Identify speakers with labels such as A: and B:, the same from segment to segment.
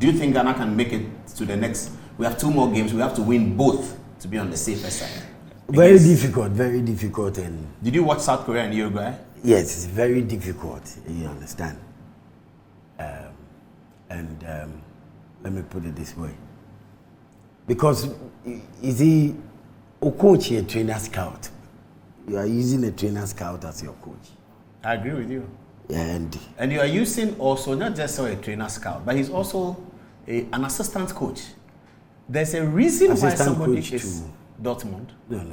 A: Do you think Ghana can make it to the next? We have 2 more games. We have to win both to be on the safer side.
B: Very difficult. And
A: did you watch South Korea and Uruguay?
B: Yes, it's very difficult. You understand. Let me put it this way. Because is he a coach here, trainer scout? You are using a trainer scout as your coach.
A: I agree with you.
B: Yeah,
A: and you are using also not just a trainer scout, but he's also an assistant coach. There's a reason why somebody is Dortmund.
B: No.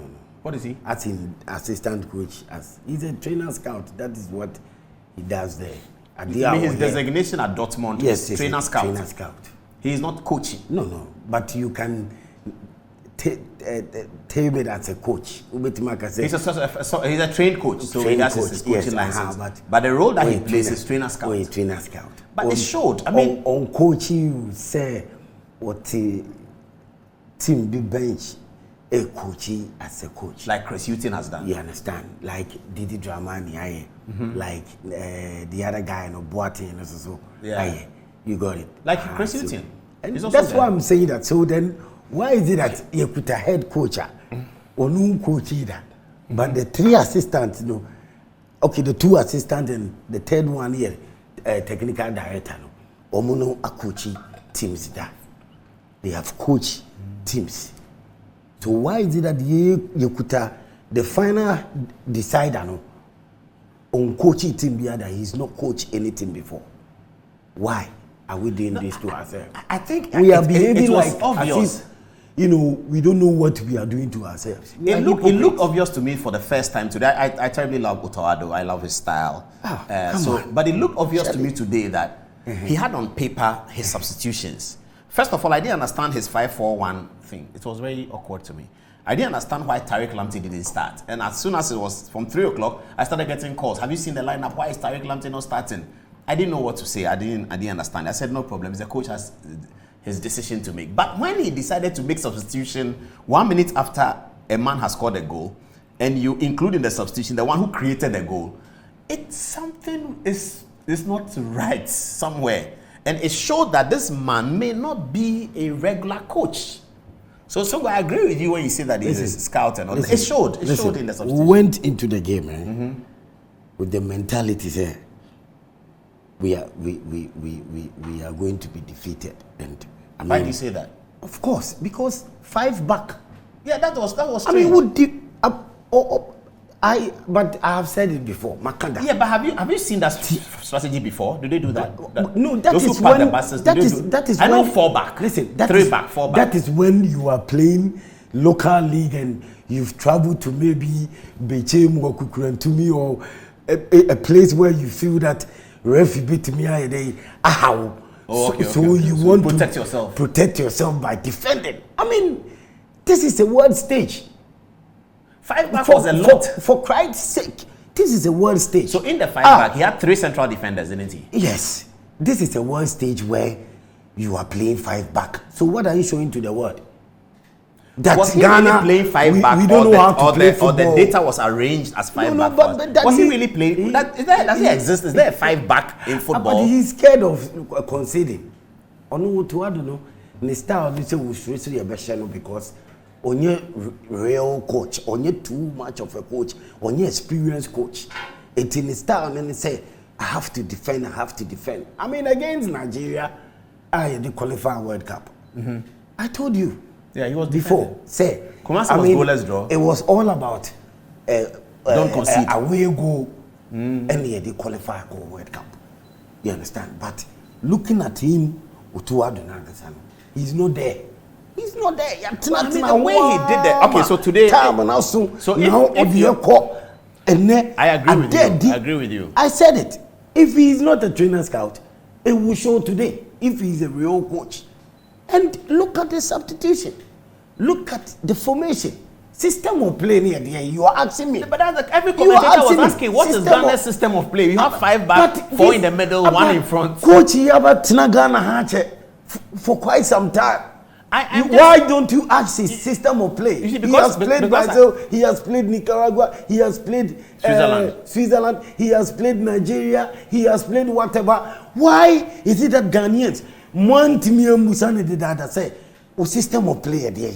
A: What is he?
B: As in assistant coach. He's a trainer scout. That is what he does there.
A: His designation at Dortmund is trainer scout.
B: Trainer scout.
A: He is not coaching.
B: No. But you can tell me as a coach.
A: He's a trained coach, so he has his coaching license. But the role that he plays is trainer scout.
B: Trainer scout.
A: But it showed. I mean,
B: on coaching, you say what team be bench a coach as a coach,
A: like Chris Hughton has done.
B: You understand? Like Didi Dramani, like the other guy, Boateng, so. Yeah. You got it.
A: Like Chris Hughton.
B: That's why I'm saying that. So then, why is it that you put a head coach or no coach either? But the 3 assistants, the 2 assistants and the 3rd one here, technical director, Omono a coaching teams that they have coach teams. So why is it that you put the final decider on coaching team that he's not coached anything before? Why are we doing this to ourselves?
A: I think
B: we are behaving like
A: obvious.
B: As if, we don't know what we are doing to ourselves.
A: It looked obvious to me for the first time today. I terribly love Otto. I love his style. But it looked obvious to me today that he had on paper his substitutions. First of all, I didn't understand his 5-4-1 thing. It was very awkward to me. I didn't understand why Tariq Lamptey didn't start. And as soon as it was from 3 o'clock, I started getting calls. Have you seen the lineup? Why is Tariq Lamptey not starting? I didn't know what to say. I didn't understand. I said, no problem. The coach has his decision to make. But when he decided to make substitution 1 minute after a man has scored a goal, and you include in the substitution the one who created the goal, something is not right somewhere. And it showed that this man may not be a regular coach. So I agree with you when you say that he's a scout and all. It showed in the substitution.
B: We went into the game with the mentality there. We are going to be defeated. And
A: why do you say that?
B: Of course, because 5 back.
A: Yeah, that was strange.
B: I mean, but I have said it before, Makanda.
A: Yeah, but have you seen that strategy before? Do they do that?
B: No, that is when that is
A: I know
B: when,
A: 4 back.
B: Listen,
A: 3 back, 4 back.
B: That is when you are playing local league and you've traveled to maybe Bechem or Kukurantumi or a place where you feel that ref beat me a day. So you want to protect yourself by defending. I mean, this is a world stage.
A: 5 back was a lot.
B: For Christ's sake, this is a world stage.
A: So in the 5 back, he had 3 central defenders, didn't he?
B: Yes. This is a world stage where you are playing 5 back. So what are you showing to the world? That
A: was he
B: Ghana
A: really playing 5 back?
B: We don't know how to play football.
A: Or the data was arranged as 5 back? But was he really playing? Does it exist? Is there a 5 back in football?
B: But he's scared of conceding. I don't know. The style this was really a best because onye real coach, onye too much of a coach, onye experienced coach. It's in the style and they say, I have to defend. I mean, against Nigeria, I did qualify World Cup. I told you.
A: Yeah, he was
B: before. Say,
A: Kumasi was goalless draw.
B: It was all about
A: don't concede.
B: Away goal, and he did qualify for World Cup. You understand? But looking at him, he's not there. He's not there.
A: The way he did that. Okay, so today. I agree with you.
B: I said it. If he is not a trainer scout, it will show today. If he is a real coach. And look at the substitution. Look at the formation. System of play near there. You are asking me.
A: But every commentator was asking, what is Ghana's system of play? You have 5 back, 4 in the middle, 1 in front.
B: Coach, you have a Ghana for quite some time. Why don't you ask his system of play? He has played Brazil, he has played Nicaragua, he has played Switzerland, he has played Nigeria, he has played whatever. Why is it that Ghanaians, Montimi Musane did that say, "O system of play there."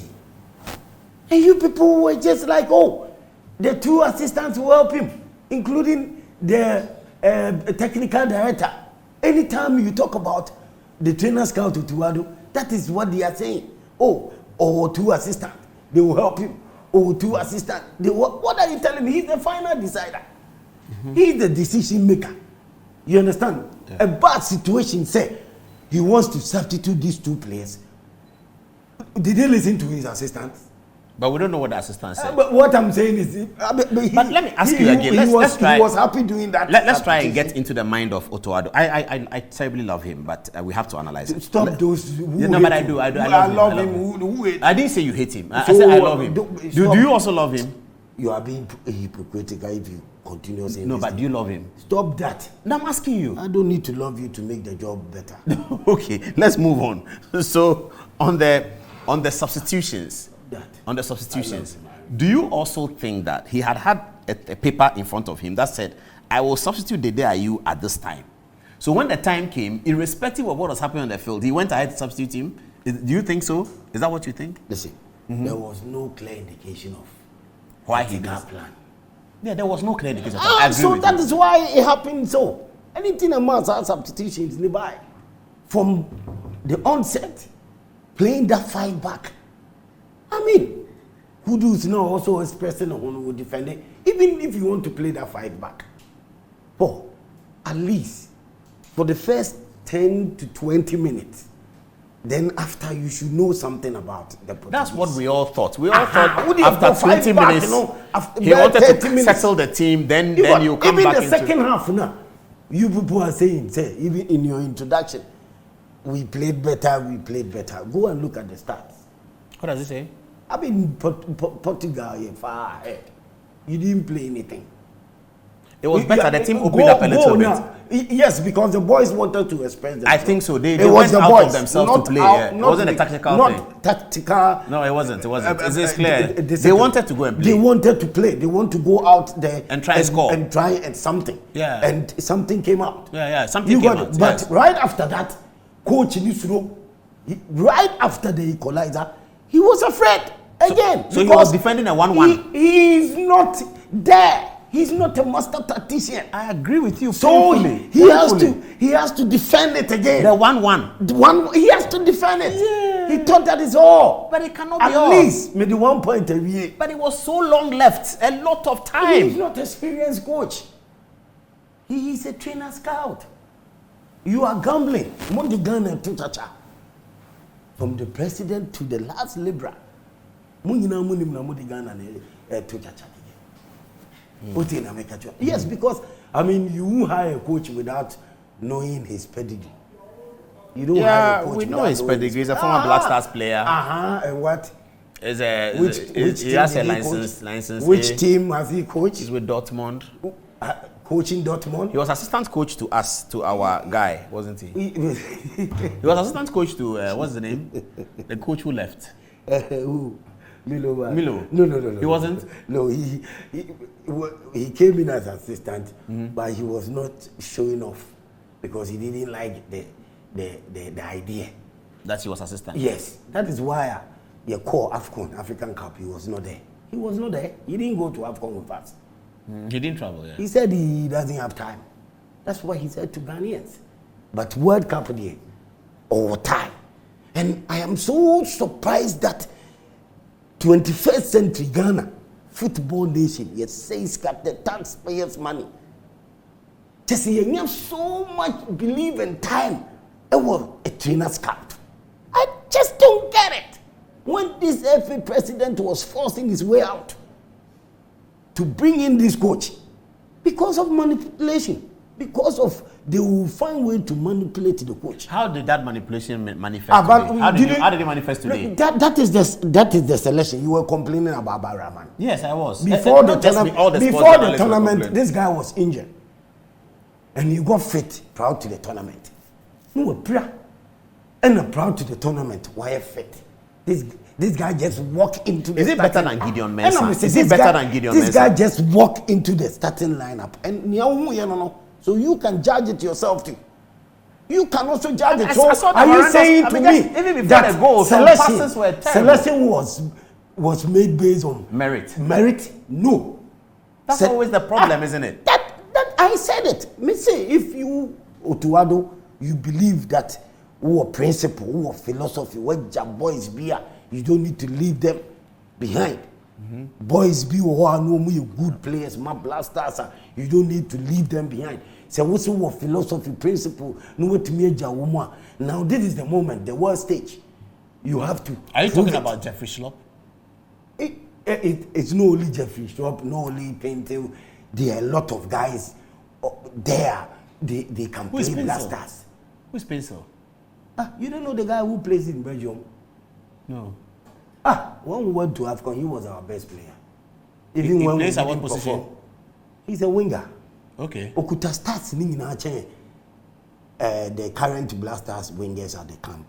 B: And you people were just like, "Oh, the 2 assistants will help him, including the technical director." Anytime you talk about the trainer scout to Tuado, that is what they are saying. Oh, 2 assistants, they will help him. 2 assistants, what are you telling me? He's the final decider. He's the decision maker. You understand? Yeah. A bad situation, say, he wants to substitute these 2 players. Did they listen to his assistants?
A: But we don't know what the assistant said.
B: But what I'm saying is, but
A: let me ask you again. Let's try.
B: He was happy doing that.
A: Let's try and get into the mind of Otto Addo. I terribly love him, but we have to analyze it.
B: Stop those.
A: No, but I do. I love him. I didn't say you hate him. I said I love him. Do you also love him?
B: You are being hypocritical if you continue saying
A: no, but do you love him?
B: Stop that.
A: No, I'm asking you.
B: I don't need to love you to make the job better.
A: Okay, let's move on. So on the substitutions. On the substitutions, do you also think that he had a paper in front of him that said, "I will substitute Dede Ayew at this time"? So when the time came, irrespective of what was happening on the field, he went ahead to substitute him. Do you think so? Is that what you think?
B: Listen, there was no clear indication of
A: why he did
B: that plan.
A: Yeah, there was no clear indication.
B: So that is why it happened. So anything amounts to substitutions nearby from the onset, playing that 5 back. I mean, Kudus now also expressing on who will defend it, even if you want to play that 5 back. But at least for the first 10 to 20 minutes, then after you should know something about the Portuguese.
A: That's what we all thought. We all thought after 20 minutes, he wanted to settle the team, then you come back into...
B: Even the second half now, you people are saying, even in your introduction, we played better. Go and look at the stats.
A: What does it say?
B: I mean, Portugal, you're far ahead. You didn't play anything.
A: It was better. The team opened up a little bit.
B: Yes, because the boys wanted to express themselves.
A: I think so. They went out of themselves to play. It wasn't a tactical thing.
B: Not tactical.
A: No, it wasn't. It's clear. They wanted to go and play.
B: They wanted to play. They want to go out there
A: and try and score.
B: And try and something.
A: Yeah.
B: And something came out.
A: Yeah. Something came out.
B: But right after that, Coach Nisuro, right after the equalizer, he was afraid again.
A: So he was defending a 1-1.
B: He is not there. He's not a master tactician.
A: I agree with you.
B: So he has to defend it again.
A: The 1-1.
B: He has to defend it. Yeah. He thought that is all.
A: But it cannot be all.
B: At least maybe 1 point a year.
A: But it was so long left. A lot of time.
B: He's not an experienced coach. He is a trainer scout. You are gambling. Monday Ghana to Chacha. From the president to the last Libra. Yes, because I mean you won't hire a coach without knowing his pedigree. You don't hire a coach.
A: We know his pedigree. He's a former Black Stars player.
B: And what?
A: He has a license.
B: Which team has he coached?
A: He's with Dortmund.
B: Coaching Dortmund.
A: He was assistant coach to our guy, wasn't he? He was assistant coach to what's the name? The coach who left.
B: Who? Milo. No.
A: He wasn't?
B: No, he came in as assistant, but he was not showing off because he didn't like the idea.
A: That he was assistant?
B: Yes. That is why the core African Cup, he was not there. He was not there. He didn't go to AFCON with us.
A: He didn't travel, yeah.
B: He said he doesn't have time. That's what he said to Ghanaians. But World Cup there, all time. And I am so surprised that 21st century Ghana, football nation, yet says got the taxpayers' money. Just you have so much belief and time. It was a trainer scout. I just don't get it. When this FA president was forcing his way out to bring in this coach, because of manipulation, because of they will find way to manipulate the coach.
A: How did that manipulation manifest today? How did it manifest today?
B: That is the selection. You were complaining about Baraman.
A: Yes, I was.
B: Before the tournament, this guy was injured. And he got fit proud to the tournament. No, and proud to the tournament. Why fit? This guy just walked into the...
A: Is it better than Gideon Mensah? Is it better than Gideon Mensah?
B: This guy just walked into the starting lineup. And so you can judge it yourself too. You can also judge it.
A: So
B: are you saying to me
A: even before
B: that
A: the goal,
B: selection was made based on
A: merit?
B: Merit? No.
A: That's always the problem, isn't it?
B: That I said it. Me say if you Otuado, you believe that who principle, who philosophy, what job boys be, you don't need to leave them behind. Boys be who are no more good players, my blasters, you don't need to leave them behind. So what's your philosophy, principle, no what to me woman. Now this is the moment, the world stage. You have to.
A: Are you talking about Jeffrey Schlupp?
B: It's not only Jeffrey Schlupp, not only Painting. There are a lot of guys there. They can play blasters.
A: Who's Pencil?
B: You don't know the guy who plays in Belgium?
A: No.
B: When we went to AFCON, he was our best player.
A: Even when plays at what position?
B: He's a winger.
A: Okay.
B: Okuta starts in the current blasters wingers at the camp.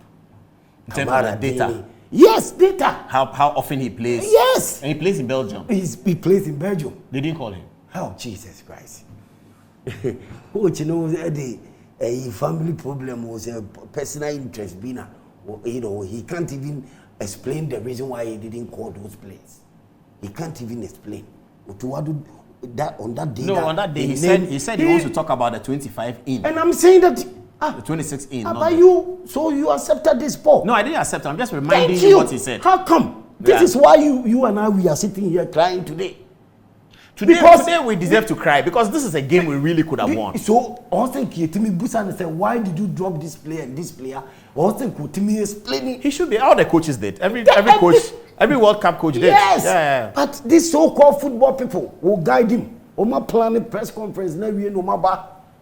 A: In terms of the data?
B: Yes, data.
A: How often he plays?
B: Yes.
A: And he plays in Belgium?
B: He plays in Belgium.
A: They didn't call him?
B: Oh, Jesus Christ. Coach, you know, a family problem was a personal interest. You know, he can't even explain the reason why he didn't call those players. He can't even explain. On that day,
A: he said he wants to talk about the 25 in.
B: And I'm saying that
A: the 26 in.
B: But you accepted this ball?
A: No, I didn't accept it. I'm just reminding you what he said.
B: How come? This is why you and I we are sitting here crying today.
A: Today we deserve to cry because this is a game we really could have won.
B: So also Kitimi Busan said, why did you drop this player and this player? Also Kitimi explaining.
A: He should be. All the coaches did. Every coach, every World Cup coach did.
B: Yes.
A: Yeah.
B: But these so-called football people will guide him. Oma planning press conference. Now we know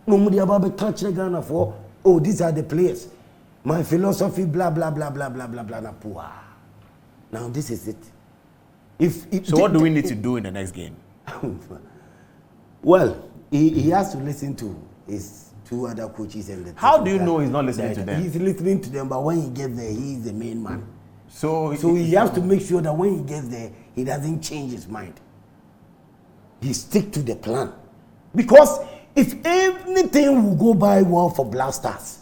B: nobody about touch the Ghana for. Oh, these are the players. My philosophy, blah blah blah blah blah blah blah. Now this is it.
A: So what do we need to do in the next game?
B: Well, he has to listen to his two other coaches and the.
A: How do you know he's not listening to them?
B: He's listening to them, but when he gets there, he's the main man.
A: So
B: he has to make sure that when he gets there, he doesn't change his mind. He stick to the plan, because if anything will go by well for Blasters,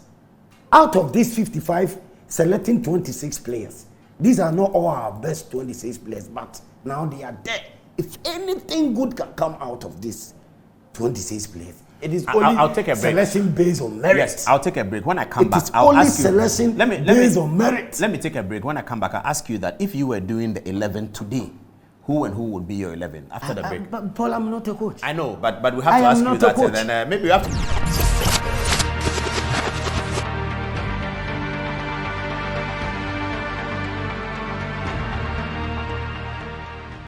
B: out of these 55, selecting 26 players, these are not all our best 26 players, but now they are there. If anything good can come out of this 26 players, it is only
A: I'll take a break.
B: Selection based on merit.
A: Yes, I'll take a break. When I come back,
B: I'll ask you. Selection based on merit.
A: Let me take a break. When I come back, I'll ask you that if you were doing the 11 today, who and who would be your 11 after the break?
B: But Paul, I'm not a coach.
A: I know, but we have to ask you that, and then maybe we have to.